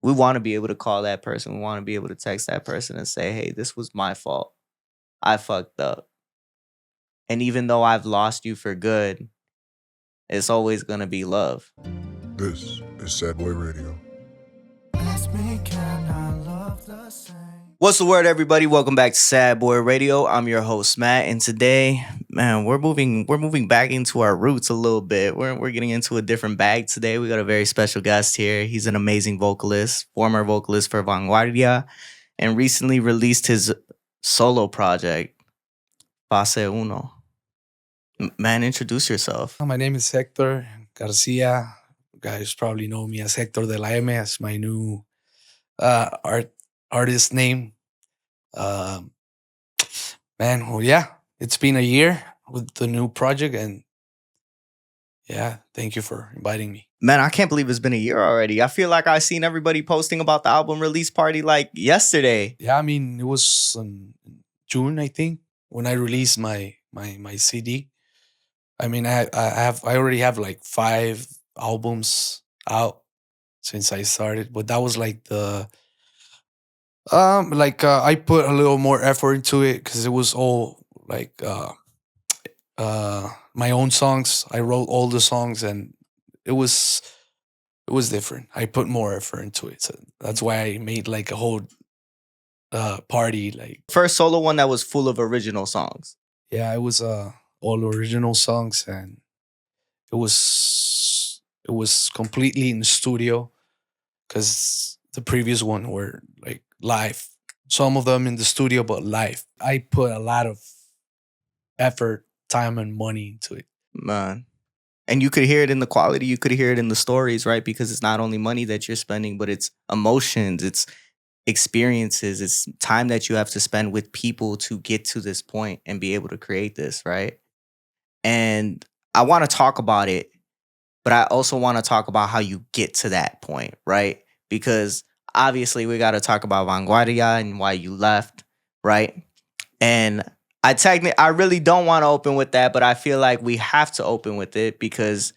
we want to be able to call that person. We want to be able to text that person and say, hey, this was my fault. I fucked up. And even though I've lost you for good, it's always going to be love. This is Sad Boy Radio. What's the word, everybody? Welcome back to Sad Boy Radio. I'm your host, Matt, and today, man, we're moving back into our roots a little bit. We're getting into a different bag today. We got a very special guest here. He's an amazing vocalist, former vocalist for Vanguardia, and recently released his solo project, Fase Uno. Man, introduce yourself. My name is Hector Garcia. You guys probably know me as Hector De La M as my new artist name. Man, well, yeah, it's been a year with the new project, and yeah, thank you for inviting me. Man, I can't believe it's been a year already. I feel like I seen everybody posting about the album release party like yesterday. Yeah, I mean, it was in June, I think, when I released my CD. I mean, I already have like 5 albums out since I started, but that was like the I put a little more effort into it because it was all like my own songs. I wrote all the songs, and it was different. I put more effort into it, so that's why I made like a whole party. Like First solo one that was full of original songs. yeah, it was all original songs, and it was completely in the studio because the previous one were like live. Some of them in the studio, but live. I put a lot of effort, time, and money into it. Man. And you could hear it in the quality, you could hear it in the stories, right? Because it's not only money that you're spending, but it's emotions, it's experiences, it's time that you have to spend with people to get to this point and be able to create this, right? And I want to talk about it, but I also want to talk about how you get to that point, right? Because obviously we got to talk about Vanguardia and why you left, right? And I really don't want to open with that, but I feel like we have to open with it because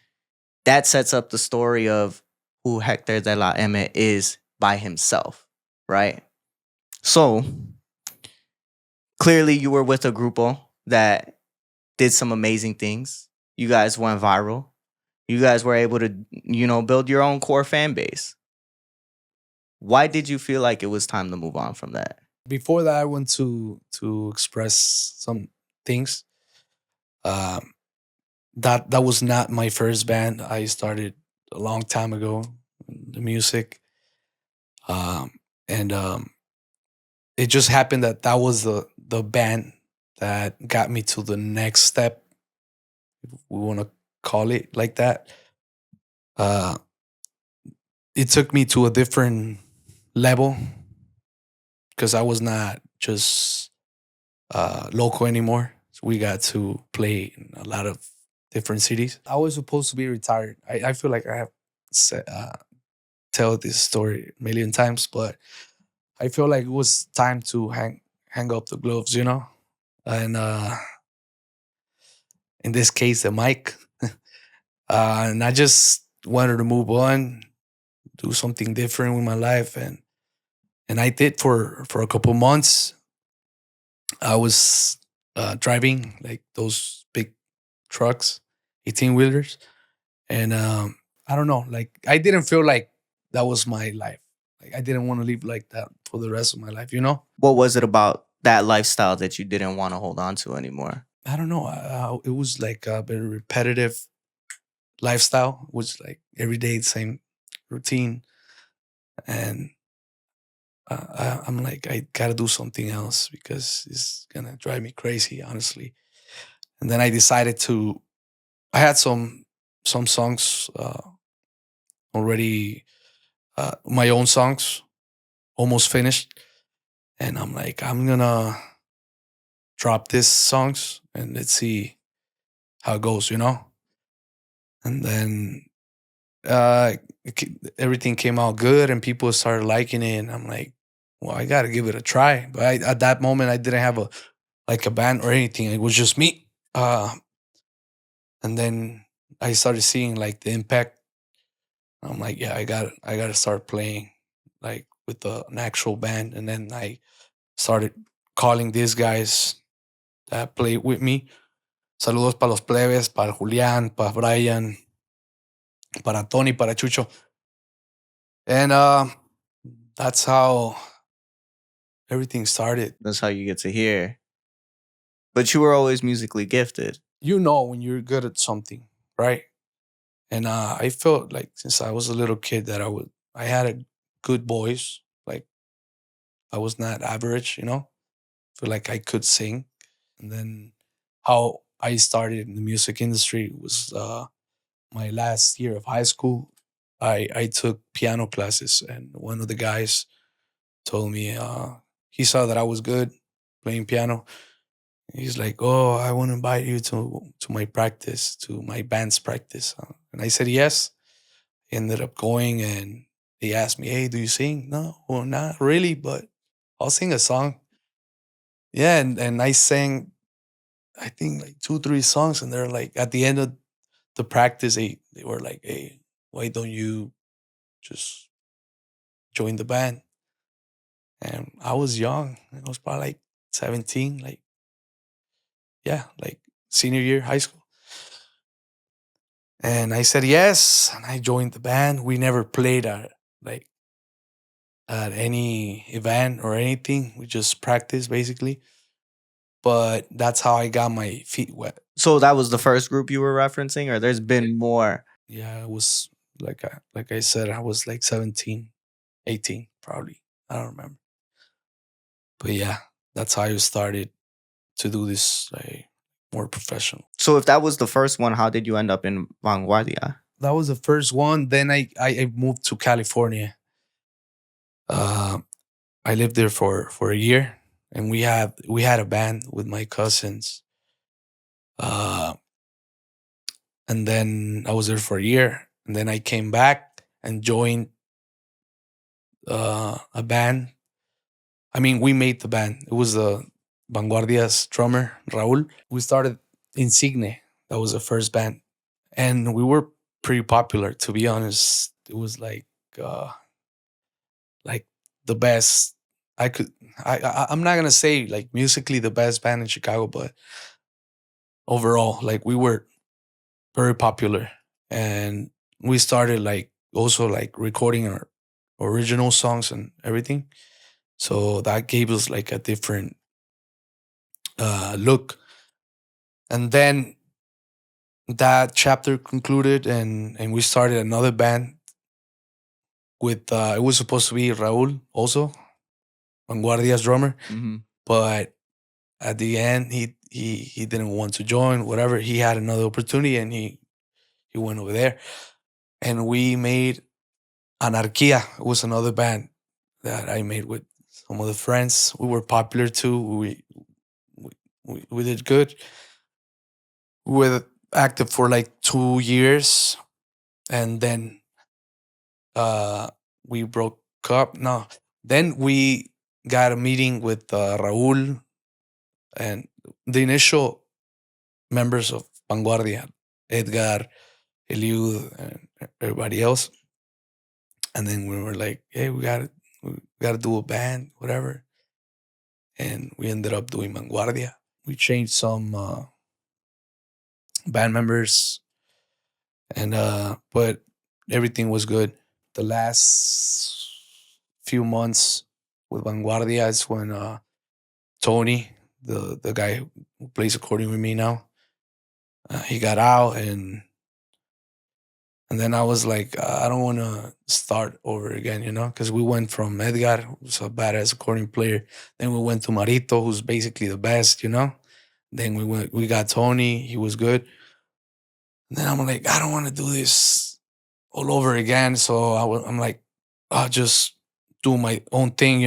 that sets up the story of who Hector De La M is by himself, right? So clearly you were with a grupo that did some amazing things. You guys went viral. You guys were able to, build your own core fan base. Why did you feel like it was time to move on from that? Before that, I went to express some things. That was not my first band. I started a long time ago, the music, and it just happened that was the band that got me to the next step, if we want to call it like that. It took me to a different level because I was not just local anymore. So we got to play in a lot of different cities. I was supposed to be retired. I feel like I have tell this story a million times, but I feel like it was time to hang up the gloves, and in this case, the mic. And I just wanted to move on, do something different with my life, and I did for a couple months. I was driving like those big trucks, 18-wheelers, and I don't know, like I didn't feel like that was my life. Like I didn't want to live like that for the rest of my life, What was it about that lifestyle that you didn't want to hold on to anymore? I don't know. It was like a very repetitive lifestyle, which like every day the same routine, and I'm like, I gotta do something else because it's gonna drive me crazy, honestly. And then I decided to. I had some songs already, my own songs, almost finished, and I'm like, I'm gonna drop these songs and let's see how it goes, And then everything came out good, and people started liking it, and I'm like, well, I gotta give it a try. But at that moment, I didn't have a band or anything. It was just me. And then I started seeing like the impact. I'm like, yeah, I gotta start playing like with an actual band, and then I started calling these guys that played with me. Saludos para los plebes, para Julián, para Brian, para Tony, para Chucho. And that's how everything started. That's how you get to hear. But you were always musically gifted. You know when you're good at something, right? And I felt like since I was a little kid that I had a good voice. Like I was not average, you know. Feel like I could sing. And then how I started in the music industry was my last year of high school. I took piano classes, and one of the guys told me he saw that I was good playing piano. He's like, "Oh, I want to invite you to my practice, to my band's practice." And I said yes. Ended up going, and he asked me, "Hey, do you sing?" No, well, not really, but I'll sing a song. Yeah, and I sang, I think like two, three songs, and they're like at the end of the practice, they were like, "Hey, why don't you just join the band?" And I was young. I was probably like 17, like yeah, like senior year high school. And I said yes, and I joined the band. We never played like at any event or anything. We just practiced basically. But that's how I got my feet wet. So that was the first group you were referencing, or there's been more? Yeah, it was like I said, I was like 17, 18, probably. I don't remember. But yeah, that's how I started to do this like more professional. So if that was the first one, how did you end up in Vanguardia? That was the first one. Then I moved to California. Uh, I lived there for a year, and we had a band with my cousins. Uh, and then I was there for a year, and then I came back and joined a band. I mean, we made the band. It was the Vanguardia's drummer Raul. We started Insigne. That was the first band, and we were pretty popular. To be honest, it was uh, like the best. I could. I'm not gonna say like musically the best band in Chicago, but overall, like we were very popular, and we started like also like recording our original songs and everything. So that gave us like a different look. And then that chapter concluded, and we started another band with it was supposed to be Raul also, Vanguardia's drummer, Mm-hmm. but at the end he didn't want to join. Whatever, he had another opportunity, and he went over there, and we made Anarquia. It was another band that I made with some of the friends. We were popular too. We did good. We were active for like 2 years, and then we broke up. No, then we got a meeting with Raul and the initial members of Vanguardia, Edgar, Eliud, and everybody else. And then we were like, "Hey, we gotta do a band, whatever." And we ended up doing Vanguardia. We changed some band members, and but everything was good. The last few months with Vanguardia is when Tony, the guy who plays accordion with me now, he got out, and then I was like, I don't want to start over again, because we went from Edgar, who's a badass accordion player, then we went to Marito, who's basically the best. Then we got Tony, he was good. And then I'm like, I don't want to do this all over again, so I'm like, I'll just do my own thing.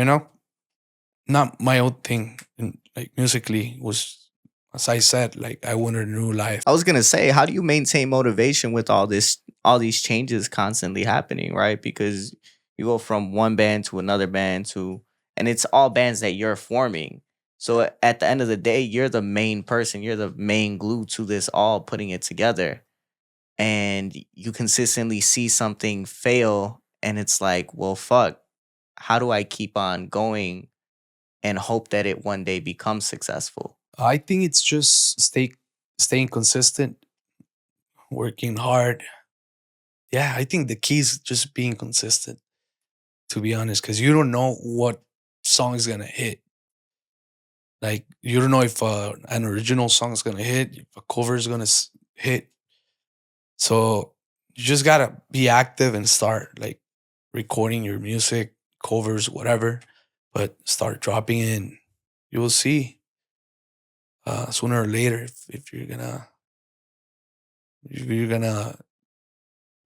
Not my own thing, and like musically was, as I said, like I wanted a new life. I was gonna say, how do you maintain motivation with all these changes constantly happening, right? Because you go from one band to another band and it's all bands that you're forming. So at the end of the day, you're the main person, you're the main glue to this all putting it together. And you consistently see something fail, and it's like, well, fuck. how do I keep on going and hope that it one day becomes successful? I think it's just staying consistent, working hard. Yeah, I think the key is just being consistent, to be honest, because you don't know what song is gonna hit. Like you don't know if an original song is gonna hit, if a cover is gonna hit. So you just gotta be active and start like recording your music, covers, whatever. But start dropping in. You will see sooner or later if you're gonna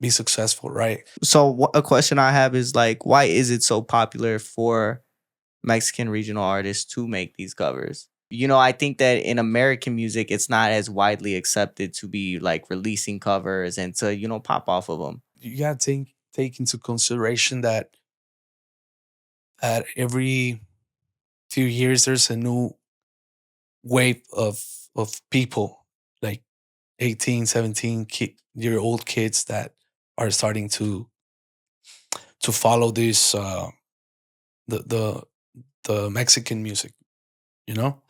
be successful, right? So a question I have is like, why is it so popular for Mexican regional artists to make these covers? I think that in American music, it's not as widely accepted to be like releasing covers and to, pop off of them. You gotta take into consideration that at every few years there's a new wave of people like 18, 17 year old kids that are starting to follow this the the the Mexican music, you know?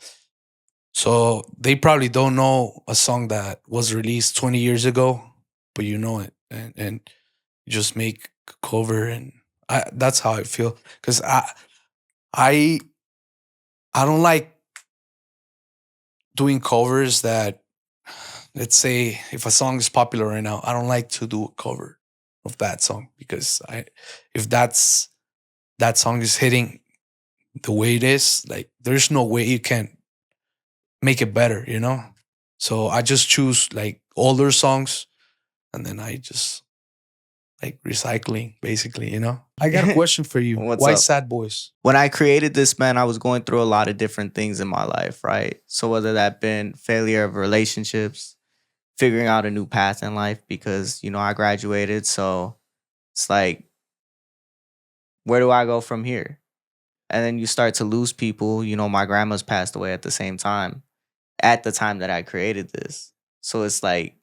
So they probably don't know a song that was released 20 years ago, but you know it, and you just make a cover, and that's how I feel. Because I I don't like doing covers that, let's say, if a song is popular right now, I don't like to do a cover of that song because if that song is hitting the way it is, like there's no way you can make it better, you know? So I just choose like older songs and then I just like recycling basically, you know? I got a question for you. What's Why up? Sad Boys? When I created this, man, I was going through a lot of different things in my life, right? So whether that been failure of relationships, figuring out a new path in life because, I graduated. So it's like, where do I go from here? And then you start to lose people. My grandma's passed away at the same time, at the time that I created this. So it's like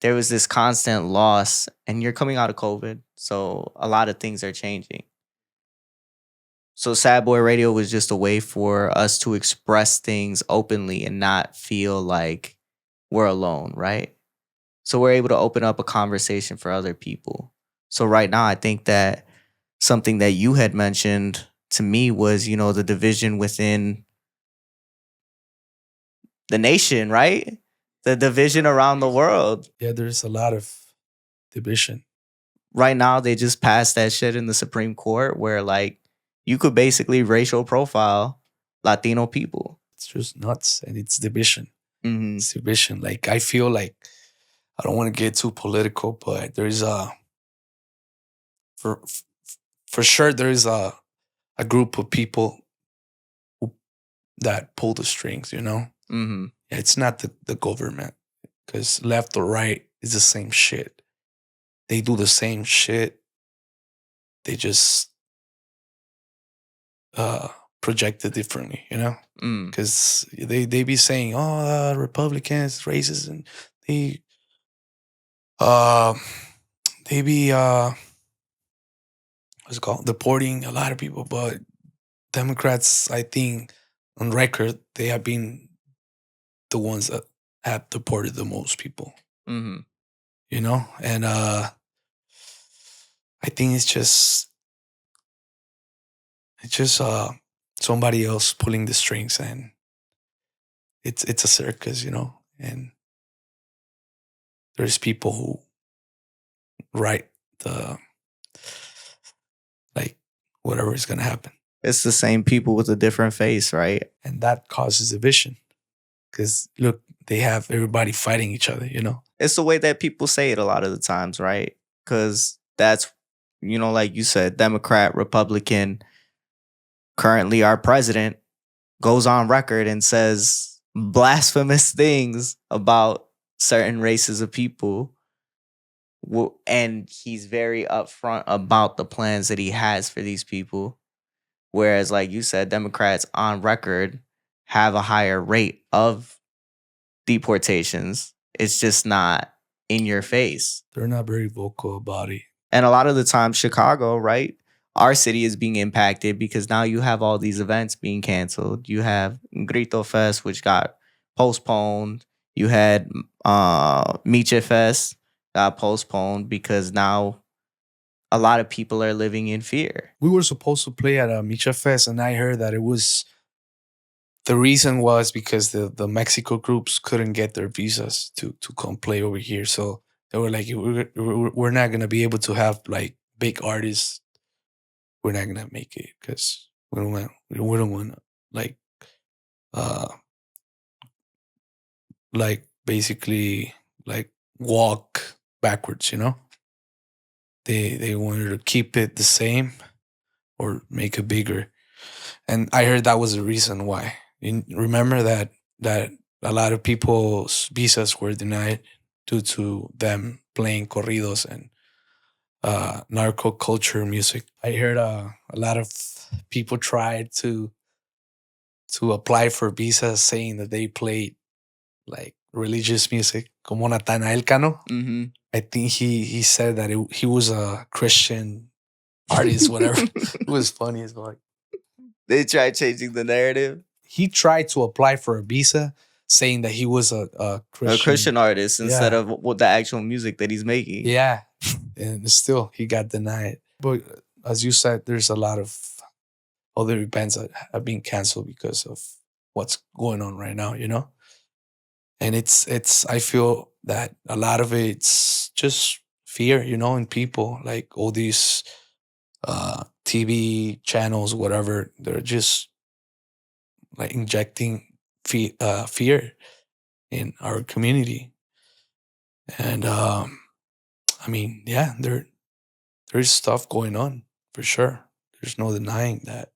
there was this constant loss, and you're coming out of COVID. So a lot of things are changing. So Sad Boy Radio was just a way for us to express things openly and not feel like we're alone, right? So we're able to open up a conversation for other people. So right now, I think that something that you had mentioned to me was, the division within the nation, right? The division around the world. Yeah, there's a lot of division. Right now, they just passed that shit in the Supreme Court where, like, you could basically racial profile Latino people. It's just nuts and it's division. Mm-hmm. It's division. Like I feel like I don't want to get too political, but there's for for sure there is a group of people who, that pull the strings, you know? Mm-hmm. It's not the government because left or right is the same shit. They do the same shit. They just project it differently, you know? Because they be saying, oh, Republicans, racist, and they uh they be what's it called, deporting a lot of people, but Democrats, I think, on record, they have been the ones that have deported the most people. Mm-hmm. You know, and I think it's just somebody else pulling the strings, and it's a circus, you know, and there's people who write the like whatever is gonna happen, It's the same people with a different face, right? and that causes division. Because look, they have everybody fighting each other, you know. It's the way that people say it a lot of the times, right? Because that's, like you said, Democrat, Republican. Currently, our president goes on record and says blasphemous things about certain races of people. And he's very upfront about the plans that he has for these people. Whereas, like you said, Democrats on record have a higher rate of deportations. It's just not in your face. They're not very vocal about it. And a lot of the time, Chicago, right? our city is being impacted because now you have all these events being canceled. You have Grito Fest, which got postponed. You had Miche Fest got postponed because now a lot of people are living in fear. We were supposed to play at a Micha Fest, and I heard that it was the reason was because the Mexico groups couldn't get their visas to come play over here. So they were like, we're not gonna be able to have like big artists. We're not gonna make it because we don't want to like uh like basically like walk backwards. They wanted to keep it the same or make it bigger. And I heard that was the reason why. Remember that a lot of people's visas were denied due to them playing corridos and narco culture music. I heard a lot of people tried to apply for visas saying that they played like religious music, como Natanael Cano. Mm-hmm. I think he said that he was a Christian artist, whatever. It was funny as well. They tried changing the narrative. He tried to apply for a visa saying that he was a Christian, A Christian artist instead Yeah. of what the actual music that he's making. Yeah. And still he got denied. But as you said, there's a lot of other events that have been canceled because of what's going on right now, And it's I feel that a lot of it's just fear, in people. Like all these TV channels, whatever, they're just like injecting fear in our community. And I mean, yeah, there's stuff going on for sure. There's no denying that.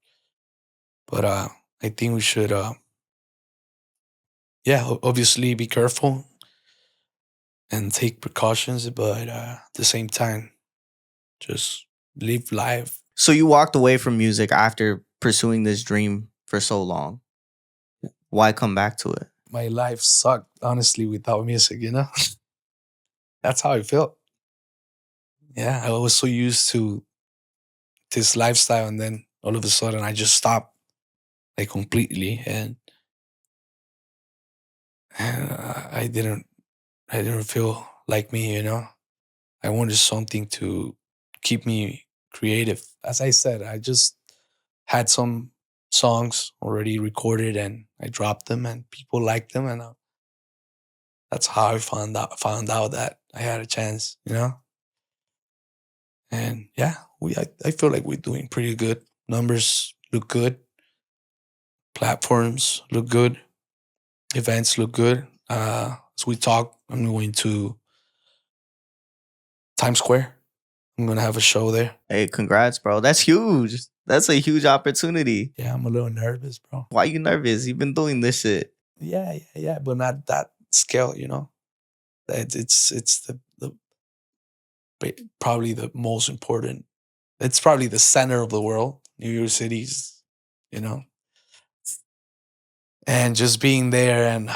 But I think we should obviously be careful and take precautions, but at the same time, just live life. So you walked away from music after pursuing this dream for so long. Why come back to it? My life sucked, honestly, without music, That's how I felt. Yeah, I was so used to this lifestyle, and then all of a sudden I just stopped like completely, and I didn't feel like me. I wanted something to keep me creative. As I said, I just had some songs already recorded, and I dropped them, and people liked them, and that's how I found out that I had a chance. And yeah, I feel like we're doing pretty good. Numbers look good. Platforms look good. Events look good. As we talk, I'm going to Times Square. I'm gonna have a show there. Hey, congrats, bro. That's huge. That's a huge opportunity. Yeah, I'm a little nervous, bro. Why you nervous? You've been doing this shit. Yeah, but not that scale. It's probably the most important. It's probably the center of the world. New York City's, and just being there, and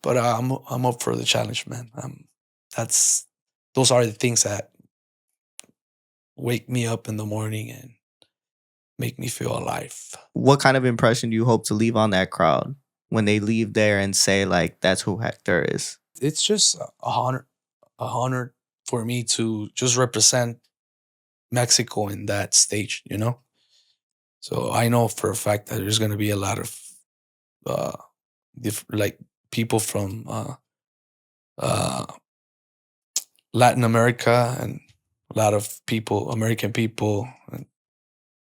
but I'm up for the challenge, man. Those are the things that wake me up in the morning and make me feel alive. What kind of impression do you hope to leave on that crowd when they leave there and say, like, that's who Hector is? It's just a honor for me to just represent Mexico in that stage, So I know for a fact that there's gonna be a lot of like people from Latin America, and a lot of people, American people, and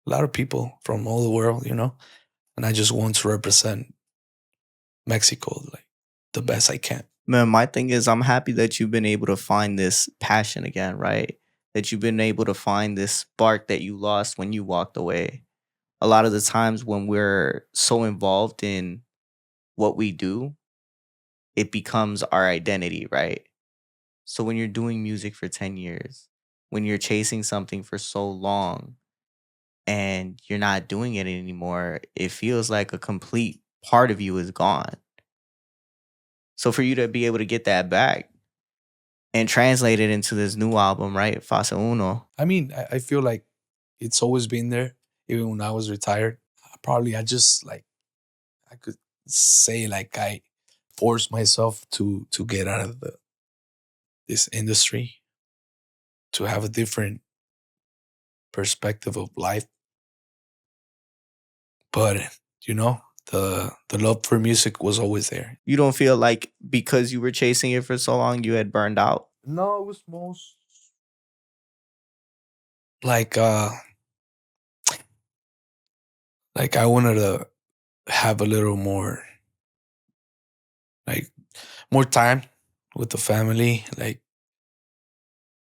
a lot of people from all the world, And I just want to represent Mexico like the best I can. Man, my thing is, I'm happy that you've been able to find this passion again, right? That you've been able to find this spark that you lost when you walked away. A lot of the times when we're so involved in what we do, it becomes our identity, right? So when you're doing music for 10 years, when you're chasing something for so long and you're not doing it anymore, it feels like a complete part of you is gone. So for you to be able to get that back and translate it into this new album, right? Fase Uno. I mean, I feel like It's always been there, even when I was retired. Probably I just like I could say like I forced myself to get out of this industry to have a different perspective of life. But you know, the love for music was always there. You don't feel like because you were chasing it for so long, you had burned out? No, it was most like like I wanted to have a little more like more time with the family. Like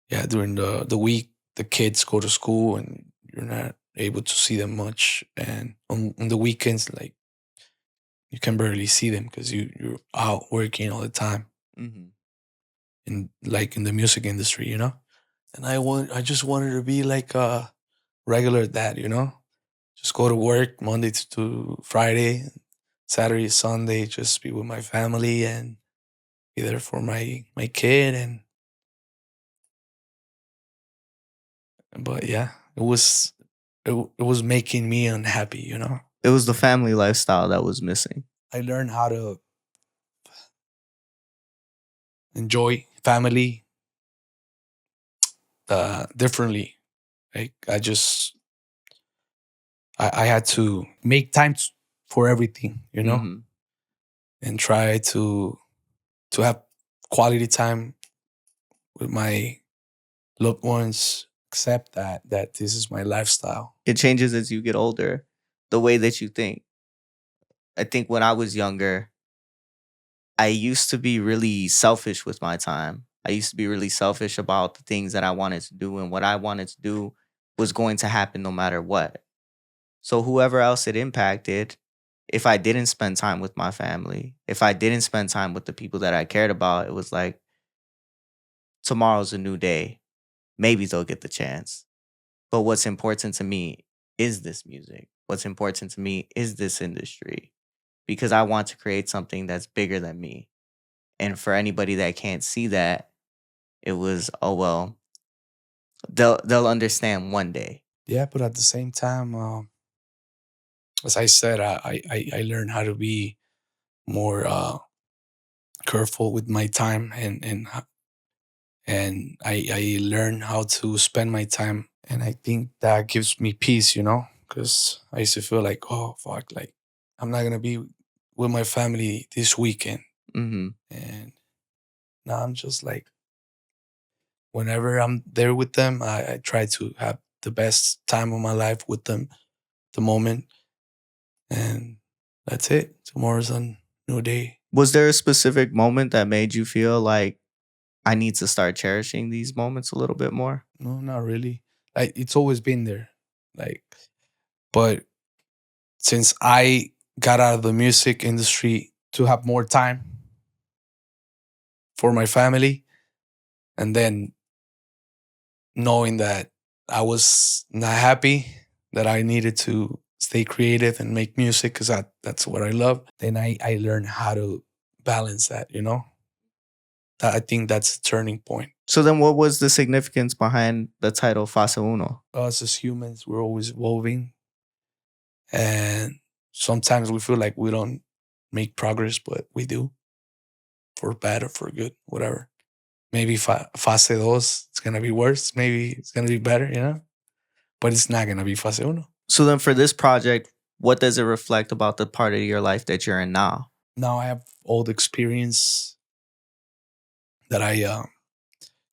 yeah, during the week the kids go to school and you're not able to see them much, and on the weekends like you can barely see them because you're out working all the time Mhm. in like in the music industry, you know. And I just wanted to be like a regular dad, you know. Just go to work Monday to Friday, Saturday, Sunday, just be with my family and be there for my kid. And but yeah, it was making me unhappy, you know. It was the family lifestyle that was missing. I learned how to enjoy family differently. Like I had to make time for everything, you know, Mhm. and try to have quality time with my loved ones. Accept that this is my lifestyle. It changes as you get older, the way that you think. I think when I was younger, I used to be really selfish with my time. I used to be really selfish about the things that I wanted to do, and what I wanted to do was going to happen no matter what. So whoever else it impacted, if I didn't spend time with my family, if I didn't spend time with the people that I cared about, it was like tomorrow's a new day. Maybe they'll get the chance. But what's important to me is this music. What's important to me is this industry because I want to create something that's bigger than me. And for anybody that can't see that, it was, oh well, they'll understand one day. Yeah, but at the same time, as I said, I learned how to be more careful with my time, and I learned how to spend my time, and I think that gives me peace, you know, because I used to feel like, oh fuck, like I'm not gonna be with my family this weekend, Hmm. and now I'm just like whenever I'm there with them, I try to have the best time of my life with them, the moment, and that's it. Tomorrow's a new day. Was there a specific moment that made you feel like I need to start cherishing these moments a little bit more? No, not really. Like it's always been there. Like, but since I got out of the music industry to have more time for my family, and then knowing that I was not happy, that I needed to stay creative and make music because that's what I love. Then I learned how to balance that, you know? I think that's a turning point. So then what was the significance behind the title Fase Uno? Us as humans, we're always evolving. And sometimes we feel like we don't make progress, but we do, for bad or for good, whatever. Maybe fase dos, it's going to be worse. Maybe it's going to be better, you know? But it's not going to be fase uno. So then for this project, what does it reflect about the part of your life that you're in now? Now I have all the experience that I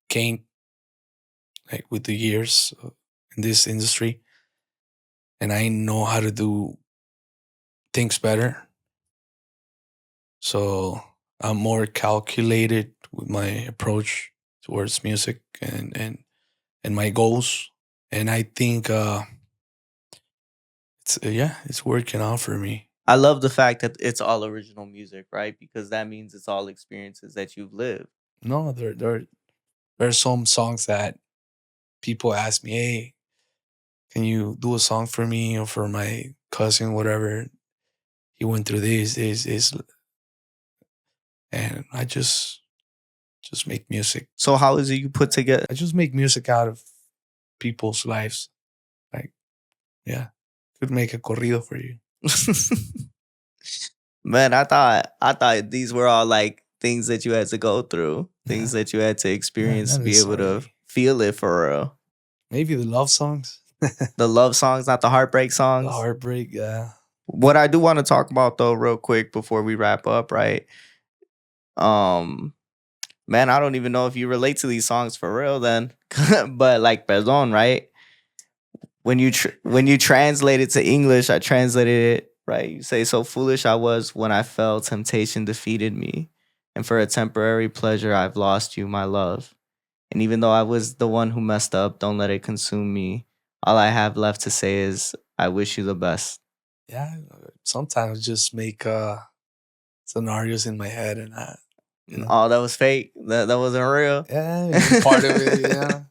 gained like with the years in this industry, and I know how to do things better. So I'm more calculated with my approach towards music and my goals. And I think it's yeah, it's working out for me. I love the fact that it's all original music, right? Because that means it's all experiences that you've lived. No, there are some songs that people ask me, "Hey, can you do a song for me or for my cousin, whatever? He went through this," and I just make music. So how is it you put together? I just make music out of people's lives. Like Yeah. Could make a corrido for you. Man, I thought these were all like things that you had to go through, things Yeah. that you had to experience not to be able to necessarily. feel it for real. Maybe the love songs. The love songs, not the heartbreak The songs. heartbreak. Yeah. What I do want to talk about though, real quick before we wrap up, right? Um, man, I don't even know if you relate to these songs for real then. But like perdón, right? When you translate it to English, I translated it, right? You say, so foolish I was when I fell, temptation defeated me. And for a temporary pleasure, I've lost you, my love. And even though I was the one who messed up, don't let it consume me. All I have left to say is, I wish you the best. Yeah. Sometimes just make scenarios in my head and Oh, that was fake. That wasn't real. yeah, maybe part of it, yeah.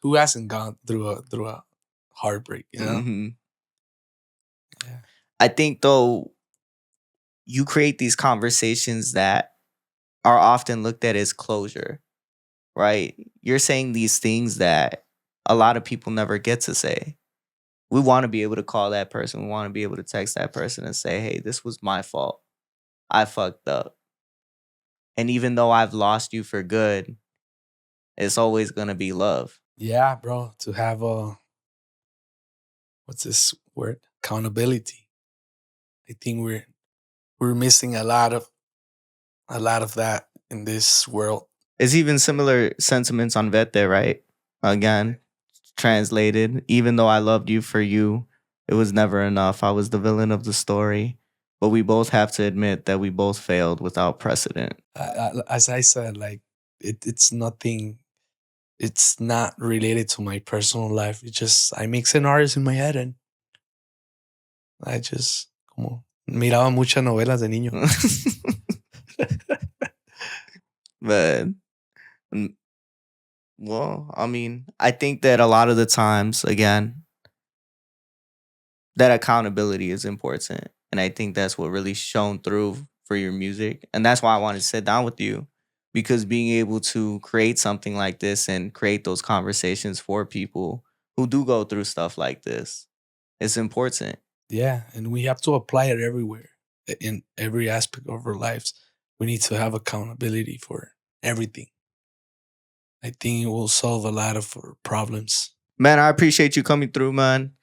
Who hasn't gone through a heartbreak, you know? Mhm. Yeah. I think though you create these conversations that are often looked at as closure, right? You're saying these things that a lot of people never get to say. We want to be able to call that person. We want to be able to text that person and say, hey, this was my fault. I fucked up. And even though I've lost you for good, it's always going to be love. Yeah, bro. To have what's this word? Accountability. I think we're missing a lot of that in this world. It's even similar sentiments on Vete, right? Again, translated, even though I loved you for you, it was never enough. I was the villain of the story. But we both have to admit that we both failed without precedent. As I said, like it's nothing. It's not related to my personal life. It's just I make scenarios in my head and I just como miraba muchas novelas de niño. But well, I mean, I think that a lot of the times, again, that accountability is important. And I think that's what really shone through for your music. And that's why I wanted to sit down with you. Because being able to create something like this and create those conversations for people who do go through stuff like this, it's important. Yeah, and we have to apply it everywhere in every aspect of our lives. We need to have accountability for everything. I think it will solve a lot of our problems. Man, I appreciate you coming through, man.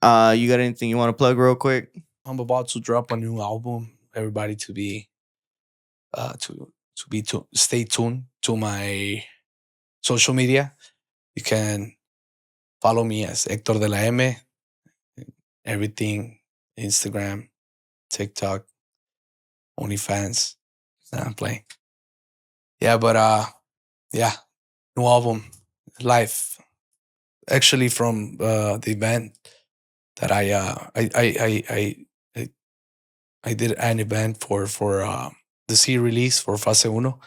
You got anything you want to plug real quick? I'm about to drop a new album. Everybody to be to stay tuned to my social media. You can follow me as Hector De La M. Everything, Instagram, TikTok, OnlyFans. Nah, I'm playing. Yeah, but yeah, new album, live. Actually, from the event that I did an event for the C release for Fase Uno,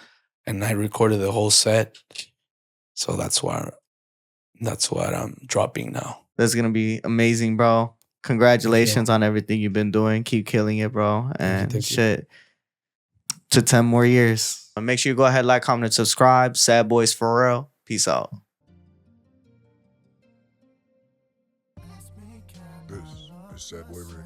and I recorded the whole set. So that's what I'm dropping now. That's gonna be amazing, bro. Congratulations on everything you've been doing. Keep killing it, bro. And thank you. shit, to 10 more years. Make sure you go ahead, like, comment, and subscribe. Sad Boys for real. Peace out. This is Sad Boy Radio.